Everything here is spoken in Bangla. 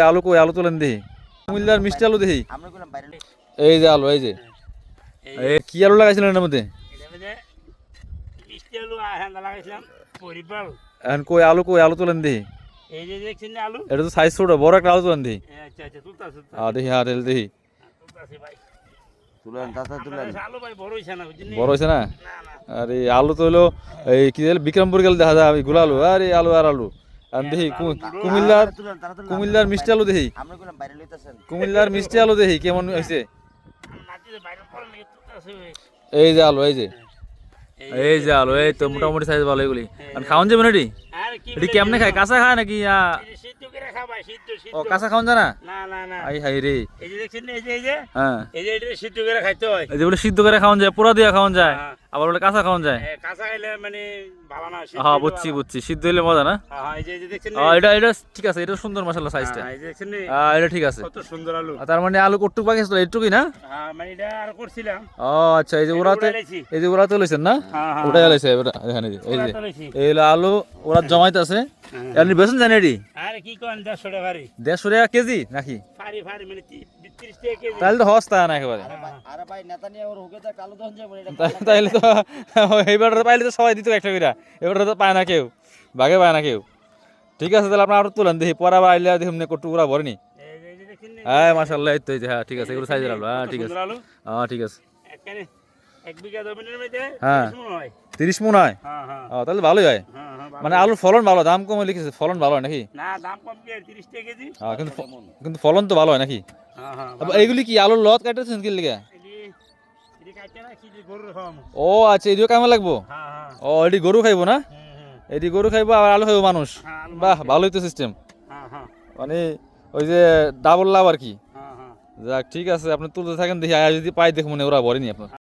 আলু কই আলু তোলেন দেখি কুমিল্লার মিষ্টি আলু দেখি এই যে আলু এই যে কি আলু লাগাইছিলেন এর মধ্যে এখন কই আলু তোলেন দেখি এটা তো সাইজ ছোট বড় একটা আলু তোলেন দেখি দেখি হ্যাঁ দেখি বড় হয়েছে না আরে আলু তো হলো এই কি বিক্রমপুর গেলে দেখা যায় গুলা আলু আরে আলু আর আলু দেখি কুমিল্লার মিষ্টি আলু দেখি কুমিল্লার মিষ্টি আলু দেখি কেমন হয়েছে এই যে আলু এই যে আলু এই তো মোটামুটি সাইজ ভালো এগুলি খাওয়ান যাবে না এটি কেমনে খায় কাঁচা খায় নাকি ও কাঁচা খাওয়ান যায় না আই হাই রে হ্যাঁ এই যে বলে সিদ্ধ করে খাওয়ান যায় পোড়া দিয়া খাওয়ান যায় আবার বলে কাঁচা খাওয়ান যায় হ্যাঁ বুঝছি সিদ্ধ হইলে মজা না এটা ঠিক আছে এটা সুন্দর মশলা সাইজটা এটা ঠিক আছে তার মানে আলু কটুক বাকি ছিল এইটুকুই না ও আচ্ছা এই যে ওরাতে লইছেন না ওটাই লাইছে এখানে এই যে এই আলু ওরা জমাইতেছে এমনি বেসন জানি এটি 150 টাকা কেজি নাকি তাহলে তো হস্তা না একেবারে তাইলে তো এইবার পাইলে তো সবাই দিত একটা করে এবার তো পায় না কেউ ভাগে পায় না কেউ ঠিক আছে তাহলে আপনার আরো তুলেন দেখি পরে আবার আইলে দেখুন কটু ওরা ভরেনি হ্যাঁ মাশাআল্লাহ এই তো হ্যাঁ ঠিক আছে এগুলো সাইজের আলু হ্যাঁ ঠিক আছে ঠিক আছে হ্যাঁ 30 মণ হয় তাহলে ভালোই হয় মানে আলুর ফলন ভালো দাম কম লিখেছে ফলন ভালো হয় নাকি কিন্তু ফলন তো ভালো হয় নাকি এইগুলি কি আলুর লত কাটতেছেন কি লিখে ও আচ্ছা এদিকে কেমন লাগবো ও এটি গরু খাইবো না এটি গরু খাইবো আর আলু খাইবো মানুষ বাহ ভালোই তো সিস্টেম মানে ওই যে ডাবল লাভ আর কি যাক ঠিক আছে আপনি তুলতে থাকেন দেখি যদি পাই দেখ মনে ওরা ভরেনি আপনার